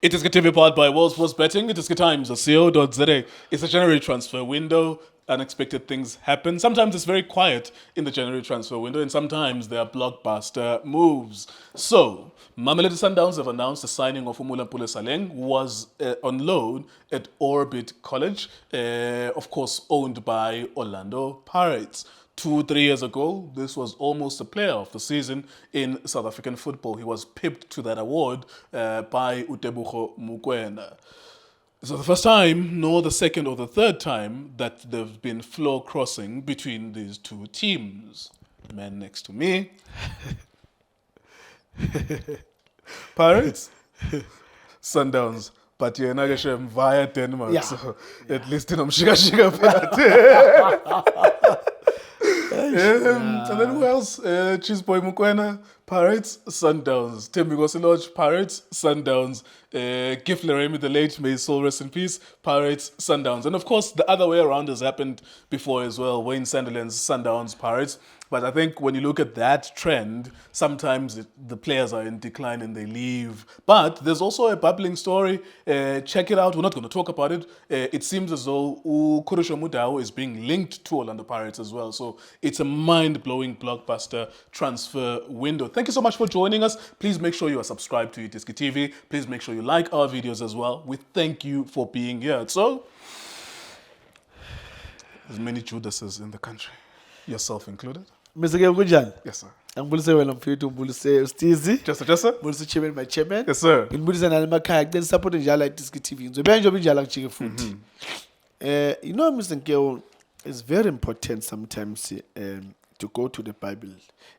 iDiskiTV powered by World Sports Betting. iDiski Times, co.za. It's a January transfer window. Unexpected things happen. Sometimes it's very quiet in the January transfer window, and sometimes there are blockbuster moves. So, Mamelodi Sundowns have announced the signing of Umulampule Saleng, who was on loan at Orbit College, of course owned by Orlando Pirates. 2-3 years ago, this was almost a player of the season in South African football. He was pipped to that award by Utebucho Mukwena. It's not the first time, nor the second or the third time, that there've been floor crossing between these two teams. The man next to me. Pirates, Sundowns. But you're not via Denmark, Yeah. so at least in Shiga And then who else? Cheese Boy Mukwena, Pirates, Sundowns. Tembi Gosiloj, Pirates, Sundowns. Gift Leremi, the late, may his soul rest in peace, Pirates, Sundowns. And of course, the other way around has happened before as well. Wayne Sandilands, Sundowns, Pirates. But I think when you look at that trend, sometimes the players are in decline and they leave. But there's also a bubbling story. Check it out. We're not going to talk about it. It seems as though Kurusho Mudau is being linked to Orlando Pirates as well. So it's a mind-blowing blockbuster transfer window. Thank you so much for joining us. Please make sure you are subscribed to iDiskiTV. Please make sure you like our videos as well. We thank you for being here. So, there's many Judases in the country, yourself included. Mr. Kunjani? Yes, sir. Angibulise wena mfethu, ngibulise uStizi. Jessa? Ngibulise chairman my chairman. Yes, sir. Ngibulise nale makhaya kudeni support njalo iDiskiTV. Ngizobe nje njalo ngijike futhi. You know Mr. Nkeo, it's very important sometimes to go to the Bible.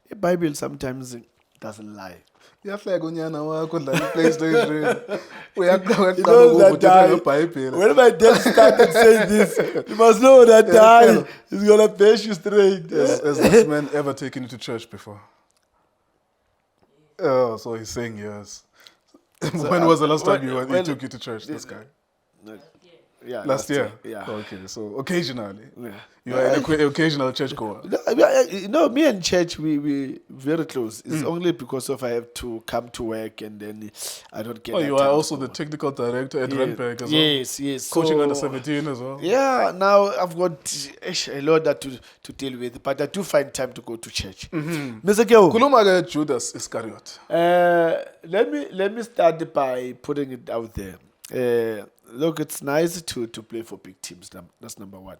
The Bible sometimes doesn't lie. Uyahleka unyana wakho dlala iPlaystation. When my dad started saying this, you must know that guy is gonna bash you straight. Has this man ever taken you to church before? Oh, so he's saying yes. When was the last time he took you to church, this guy? Yeah, Last year? Yeah. Okay, so occasionally. Yeah. You are an occasional church goer. You know, me and church, we very close. It's only because of I have to come to work and then I don't get. Oh, that you time are to also go. the technical director at Randburg as well. Yes. Coaching So, under 17 as well. Yeah, now I've got a lot that to deal with, but I do find time to go to church. Mr. Keo, Kuluma Judas Iscariot. let me start by putting it out there. Look, it's nice to play for big teams. That's number one.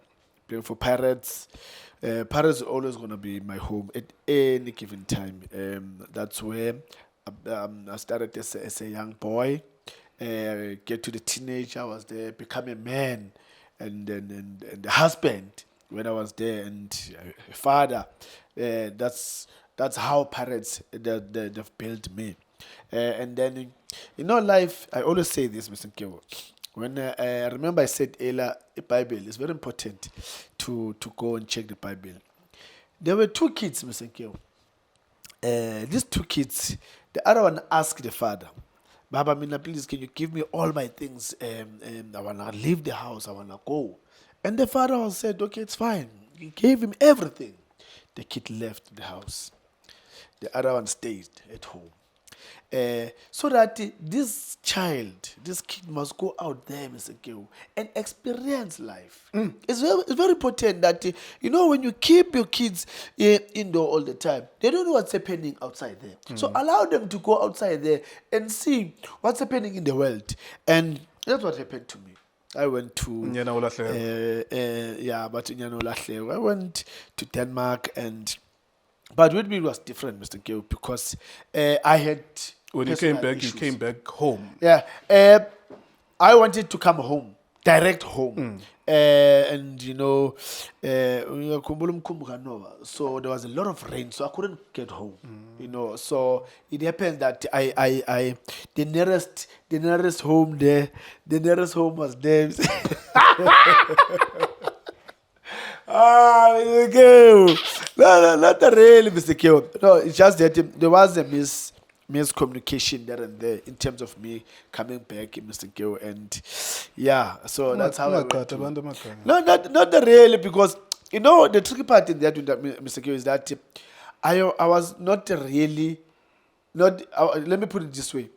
Playing for Pirates. Pirates are always going to be my home at any given time. That's where I started as a young boy. Get to the teenage, I was there, become a man and a husband when I was there, and a father. That's how Pirates they've built me. And then, life, I always say this, Mr. Nkeo. When I remember I said earlier, the Bible is very important to go and check the Bible. There were two kids, Mr. Nkeo. These two kids, the other one asked the father, Baba, Mina, please, can you give me all my things? I want to leave the house, I want to go. And the father said, okay, it's fine. He gave him everything. The kid left the house. The other one stayed at home. So that this kid must go out there, Mr. Keo, and experience life. It's very important that, when you keep your kids indoor all the time, they don't know what's happening outside there. So allow them to go outside there and see what's happening in the world. And that's what happened to me. I went to I went to Denmark, but with me it was different, Mr. Keo, because I had. When you came back, you came back home. Yeah. I wanted to come home, direct home. And, so there was a lot of rain, so I couldn't get home. So it happened that the nearest home was there. Mr. Keo. No, not really, Mr. Keo. No, it's just that there was a miscommunication there and there in terms of me coming back, Mr. Keo, and so that's how I went to. No, not really, because the tricky part in that, Mr. Keo, is that I was not really let me put it this way.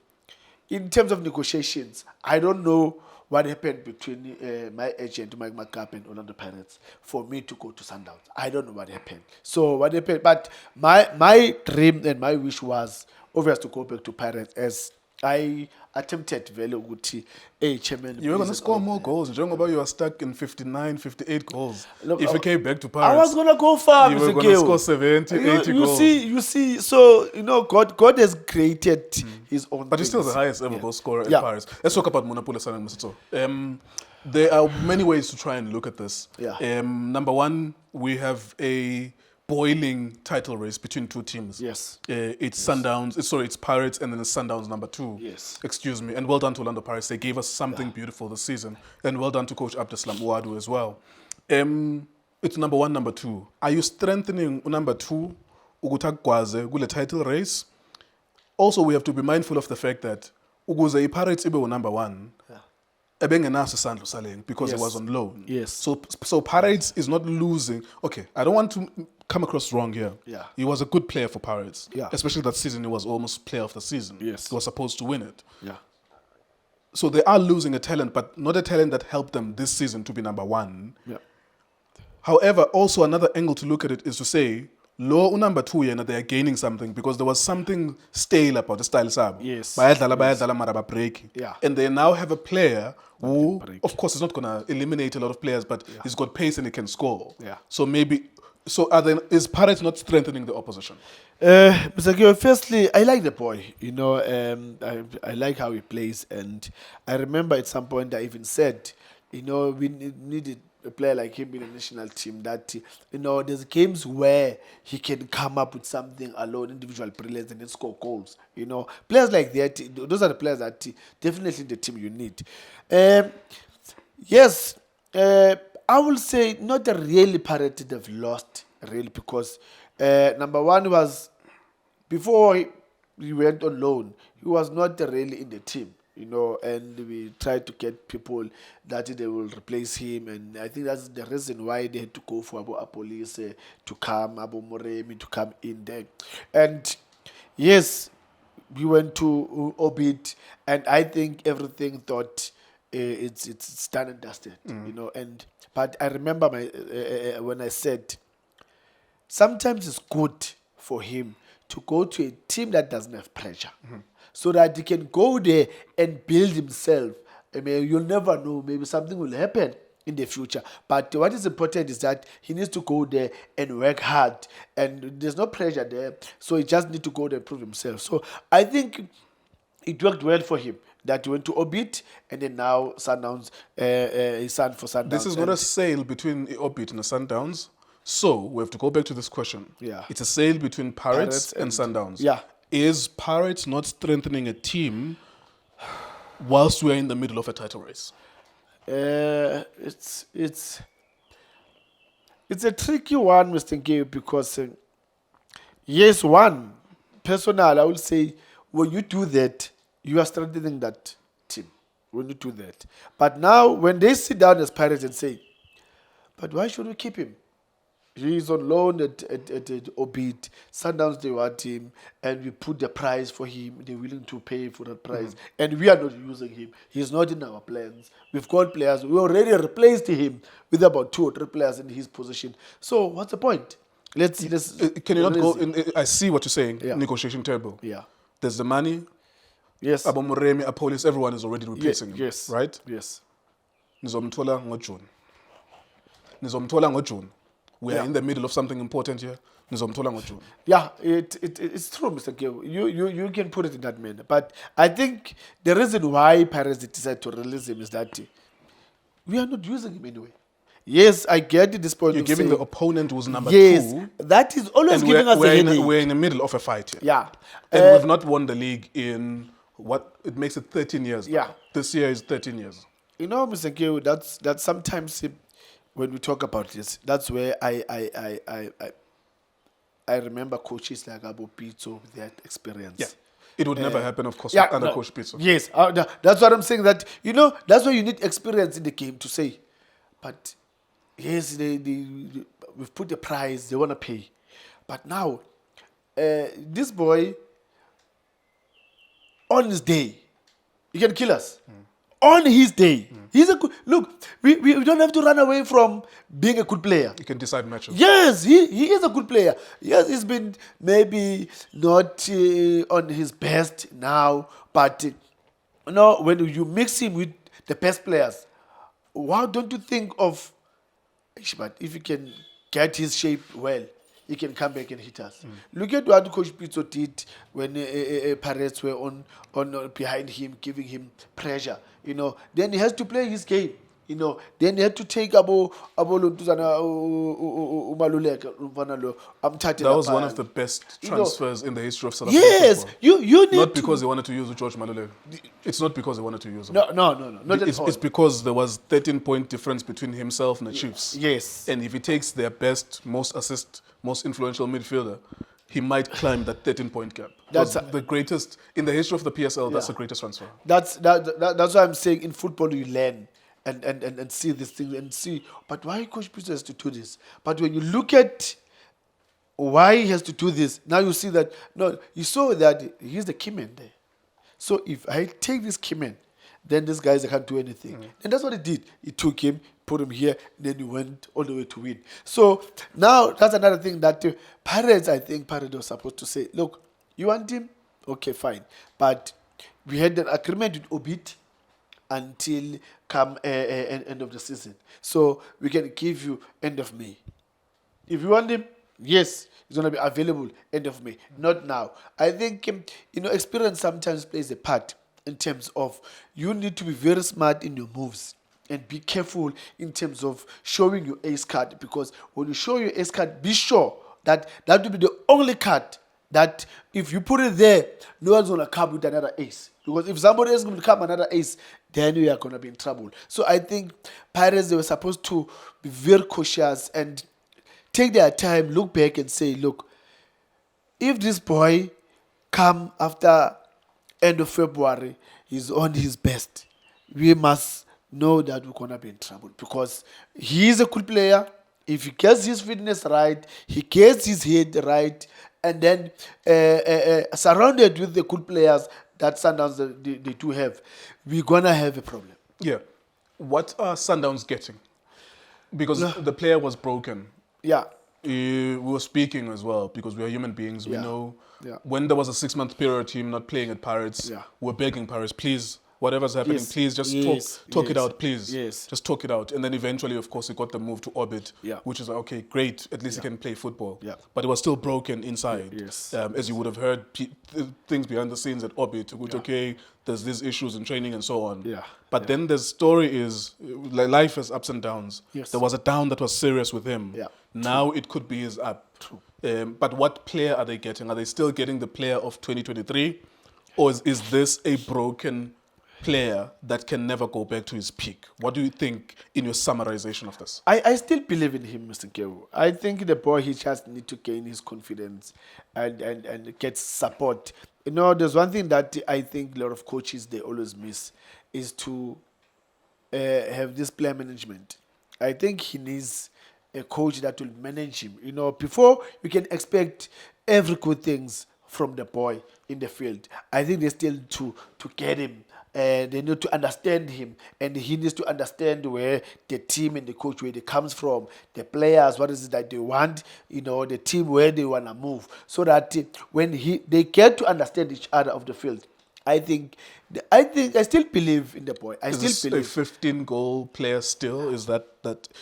in terms of negotiations, I don't know what happened between my agent, Mike McCapp, and Orlando Pirates for me to go to Sundowns. I don't know what happened. So what happened? But my dream and my wish was obvious to go back to Pirates as I attempted very good. Hey, chairman, You were going to please, score and all more of that. goals. Njengoba you are stuck in 59, 58 goals. Look, If you came back to I Paris, was gonna go far, you were Mr. going to Gill. score 70, 80 goals. You see. So God has created His own. But he's still the things. highest ever Yeah. goal scorer at Yeah. Paris. Let's talk about Monapole Saleng, Mr. Tso. There are many ways to try and look at this. Yeah. Number one, we have a boiling title race between two teams. Yes. It's Sundowns, it's Pirates, and then it's Sundowns number 2. Yes. Excuse me. And well done to Orlando Pirates. They gave us something beautiful this season. And well done to Coach Abdeslam Ouadou as well. It's number 1, number 2. Are you strengthening number 2 ukuthi akwazi kule title race? Also, we have to be mindful of the fact that ukuze iPirates ibe number 1, ebengenaso isandla Saleng because he Yes. was on loan. Yes. So Pirates is not losing. Okay, I don't want to come across wrong here. Yeah. He was a good player for Pirates. Yeah. Especially that season, he was almost player of the season. Yes. He was supposed to win it. Yeah. So they are losing a talent, but not a talent that helped them this season to be number 1. Yeah. However, also another angle to look at it is to say, lo number 2 yena, they are gaining something because there was something stale about the style sabo. Yes. Bayadlala mara ba break. Yeah. And they now have a player who, break. of course, is not going to eliminate a lot of players, but he's got pace and he can score. Yeah. So is Pirates not strengthening the opposition? Mr. Gio, firstly, I like the boy. I like how he plays, and I remember at some point I even said, we needed a player like him in the national team. That there's games where he can come up with something alone, individual brilliance, and then score goals. Players like that. Those are the players that definitely the team you need. Yes, I will say not a really Pirate they've lost really because number one was before he went on loan, he was not really in the team, and we tried to get people that they will replace him, and I think that's the reason why they had to go for Abu Apolise to come, Abu Moremi to come in there. And yes, we went to Obit, and I think everything thought it's done and dusted, but I remember when I said sometimes it's good for him to go to a team that doesn't have pressure, so that he can go there and build himself. I mean, you'll never know. Maybe something will happen in the future. But what is important is that he needs to go there and work hard. And there's no pressure there. So he just needs to go there and prove himself. So I think it worked well for him that he went to Obit and then now Sundowns, he signed for Sundowns. This is not a sale between Obit and the Sundowns. So we have to go back to this question. Yeah. It's a sale between Pirates and Sundowns. Yeah. Is Pirates not strengthening a team whilst we're in the middle of a title race? It's a tricky one, Mr. Gay, because yes, one personal, I would say when you do that, you are strengthening that team. When you do that, but now when they sit down as Pirates and say, "But why should we keep him? He's on loan at Obit. Sundowns, they want him, and we put the price for him. They're willing to pay for that price, and we are not using him. He's not in our plans. We've got players. We already replaced him with about 2 or 3 players in his position. So what's the point? Let's Can you not go in? I see what you're saying. Yeah. Negotiation table. Yeah. There's the money. Yes. Abu Moremi, Apolis, everyone is already replacing him. Yes. Right? Yes. Nizomthola ngoJune. We are in the middle of something important here. Nizomthola ngoJune. Yeah, it's true, Mr. Gill. You can put it in that manner. But I think the reason why Pirates decided to release him is that we are not using him anyway. Yes, I get this point. You're giving the opponent who's number yes, 2. that is always And giving us a headache. we're in the middle of a fight here. Yeah. And we've not won the league in it makes it 13 years. now. Yeah. This year is 13 years. Mr. Gill, that's sometimes when we talk about this, that's where I remember coaches like Abu Pizzo with that experience. Yeah. It would never happen, of course, with under Coach Pizzo. Yes, that's what I'm saying. That that's why you need experience in the game to say. But yes, we've put the price, they want to pay. But now, this boy, on his day, He can kill us. On his day. He's a good look, we don't have to run away from being a good player. He can decide matches. Yes, he is a good player. Yes, he's been maybe not on his best now, but when you mix him with the best players, why don't you think of, but if you can get his shape well, he can come back and hit us. Look at what Coach Pizzo did when Pirates were on behind him, giving him pressure. Then he has to play his game. Then he had to take Abo Luntuzana Umaluleka. That was one of the best transfers in the history of South Africa. Yes, you need not because they wanted to use George Malule. It's not because they wanted to use him. No, not at all. It's because there was 13-point difference between himself and the Chiefs. Yes. And if he takes their best, most assist, most influential midfielder, he might climb that 13-point gap. That's the greatest in the history of the PSL. That's the greatest transfer. That's why I'm saying in football you learn and see this thing and see. But why Coach Pizzo has to do this? But when you look at why he has to do this, now you see that you saw that he's the key man there. So if I take this key man, then these guys can't do anything. And that's what he did. He took him, put him here, and then he went all the way to win. So now that's another thing that Pirates, I think Pirates was supposed to say, look, you want him? Okay, fine. But we had an agreement with Obit until come end of the season. So we can give you end of May. If you want him, yes, he's going to be available end of May. Not now. I think, experience sometimes plays a part in terms of you need to be very smart in your moves and be careful in terms of showing your ace card, because when you show your ace card, be sure that will be the only card that if you put it there, no one's going to come with another ace. Because if somebody else is going to come another ace, then we are going to be in trouble. So I think Pirates, they were supposed to be very cautious and take their time, look back and say, look, if this boy come after end of February, he's on his best, we must know that we're going to be in trouble, because he is a good player. If he gets his fitness right, he gets his head right, and then surrounded with the good players that Sundowns they do have, we're going to have a problem. Yeah. What are Sundowns getting? Because the player was broken. Yeah. We were speaking as well, because we are human beings. We know when there was a 6-month period team not playing at Pirates, we're begging Pirates, please, whatever's happening, please just talk it out, please. Yes. Just talk it out. And then eventually, of course, he got the move to Orbit, which is like, okay, great, at least he can play football. Yeah. But it was still broken inside. Yes. As you would have heard things behind the scenes at Orbit, which, okay, there's these issues in training and so on. Yeah. But then the story is, like, life has ups and downs. Yes. There was a down that was serious with him. Yeah. Now it could be his up. True. But what player are they getting? Are they still getting the player of 2023? Or is this a broken player that can never go back to his peak? What do you think in your summarization of this? I still believe in him, Mr. Kewu. I think the boy, he just need to gain his confidence and get support. There's one thing that I think a lot of coaches, they always miss, is to have this player management. I think he needs a coach that will manage him. Before we can expect every good things from the boy in the field, I think they still need to get him. They need to understand him, and he needs to understand where the team and the coach, where they comes from, the players, what is it that they want, the team, where they want to move, so that when they get to understand each other of the field, I still believe in the boy. I still believe. A 15-goal player still? Is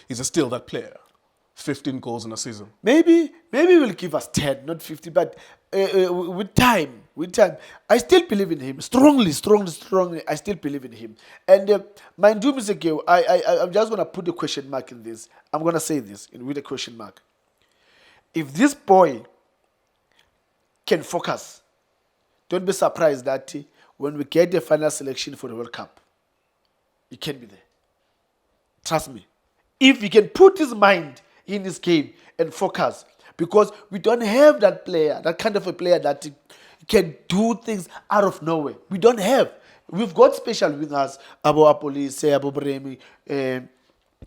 he still that player? 15 goals in a season. Maybe will give us 10, not 50, but with time, I still believe in him. Strongly, I still believe in him. And mind you, Mr. Geo, I'm just going to put a question mark in this. I'm going to say this with a question mark. If this boy can focus, don't be surprised that when we get the final selection for the World Cup, he can be there. Trust me. If he can put his mind in this game and focus, because we don't have that player, that kind of a player that can do things out of nowhere. We don't have. We've got special wingers, Abu Apolise, Abu Bremi,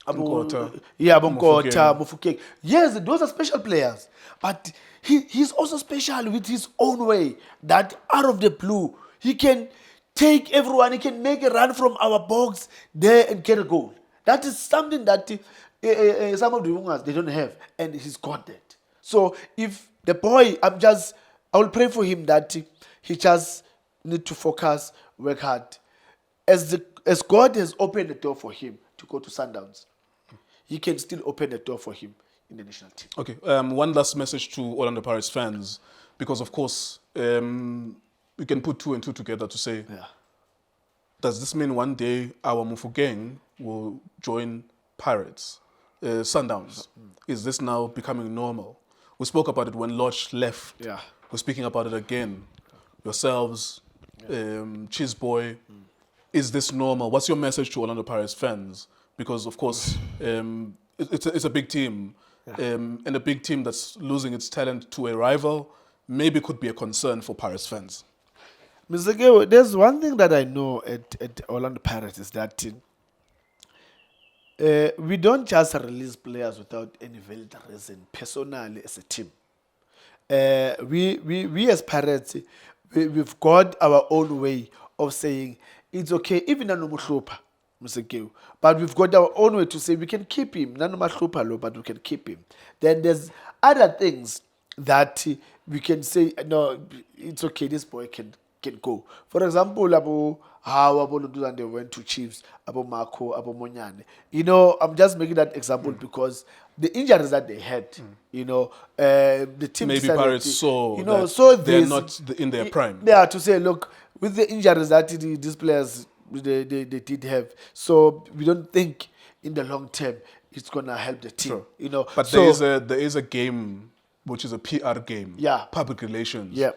Abu Nkota, Mufukeng. Yes, those are special players. But he's also special with his own way, that out of the blue, he can take everyone. He can make a run from our box there and get a goal. That is something that some of the youngers they don't have, and he's got that. So if the boy, I will pray for him that he just need to focus, work hard. As God has opened the door for him to go to Sundowns, He can still open the door for him in the national team. Okay, one last message to Orlando Pirates fans, because of course we can put 2 and 2 together to say, does this mean one day our Mufu gang will join Pirates, Sundowns? Is this now becoming normal? We spoke about it when Lodge left. Yeah. We're speaking about it again. Yourselves, Cheese Boy. Is this normal? What's your message to Orlando Pirates fans? Because of course, it's a big team, and a big team that's losing its talent to a rival maybe could be a concern for Pirates fans. Mr. Geo, there's one thing that I know at Orlando Pirates is that we don't just release players without any valid reason, personally as a team. We as Pirates, we've got our own way of saying it's okay, even Nanomuklupa, Mr. Geo. But we've got our own way to say we can keep him, Nanomuklupa, but we can keep him. Then there's other things that we can say, no, it's okay, this boy can go. For example, how they went to Chiefs, Marco, Monyane. You know, I'm just making that example because the injuries that they had, you know, the team maybe decided Pirates saw, you know, that so they're not in their prime. Yeah, to say, look, with the injuries that these players they did have, so we don't think in the long term it's gonna help the team. Sure. You know, But so, there is a game which is a PR game. Yeah. Public relations. Yeah.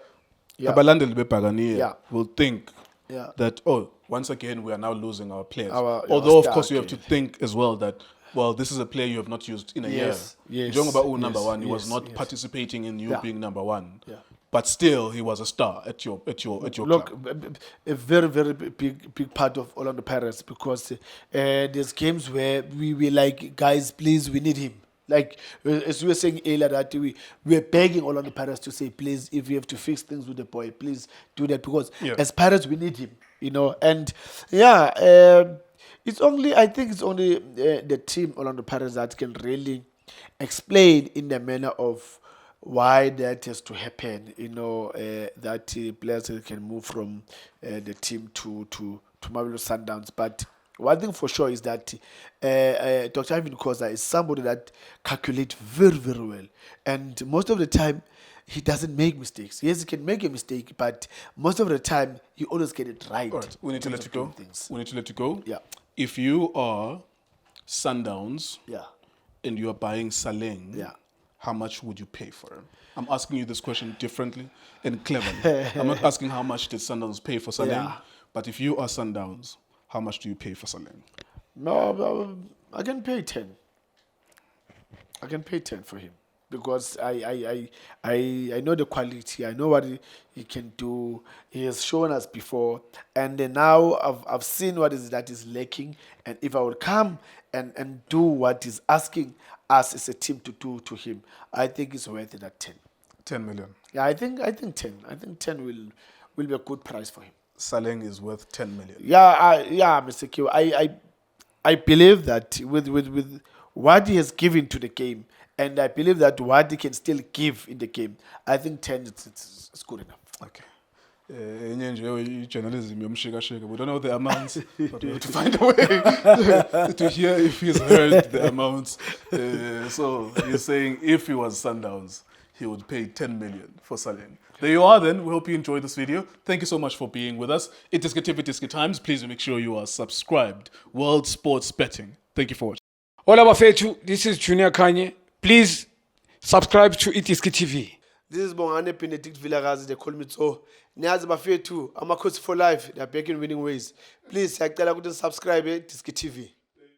Yeah. Abalandeli bePagania Yeah. will think Yeah. that, once again we are now losing our players. star Although of course you have again. to think as well that, well, this is a player you have not used in a Yes, year. yes, Njengoba number yes, one, he was yes, not yes. participating in you Yeah. being number one. Yeah. But still, he was a star at your Look, club. a very, very big part of Orlando Pirates because there's games where we like, guys, please, we need him. Like, as we were saying earlier, that we're begging Orlando Pirates to say, please, if you have to fix things with the boy, please do that because as Pirates, we need him, you know. And I think it's only the team Orlando Pirates that can really explain in the manner of why that has to happen, you know, that players can move from the team to Mamelodi Sundowns. But one thing for sure is that Dr. Ivan Koza is somebody that calculates very, very well. And most of the time, he doesn't make mistakes. Yes, he can make a mistake, but most of the time, he always get it right. All right, we need to let you go. We need to let you go. Yeah. If you are Sundowns Yeah. and you are buying Saleng, Yeah. how much would you pay for him? I'm asking you this question differently and cleverly. I'm not asking how much did Sundowns pay for Saleng, Yeah. but if you are Sundowns, how much do you pay for Saleng? No, I can pay 10. I can pay 10 for him because I know the quality. I know what he can do. He has shown us before, and then now I've seen what is that is lacking. And if I would come and do what he's asking us as a team to do to him, I think it's worth it at 10. 10 million. Yeah, I think 10. I think 10 will be a good price for him. Saleng is worth 10 million. Yeah, Mr. Q. I believe that with what he has given to the game, and I believe that what he can still give in the game, I think 10 it's good enough. Okay. Journalism, we don't know the amounts, but we have to find a way to hear if he's heard the amounts. So you're saying if he was Sundowns, he would pay 10 million for Saleng. There you are then. We hope you enjoyed this video. Thank you so much for being with us. iDiskiTV, iDiski Times. Please make sure you are subscribed. World Sports Betting. Thank you for watching. All our Fetu, this is Junior Kanye. Please subscribe to iDiskiTV. This is Bongane Benedict Vilakazi. They call me Tso. Niyazi bafethu, amakhosi for life. They are back in winning ways. Please, siyacela ukuthi subscribe iDiskiTV.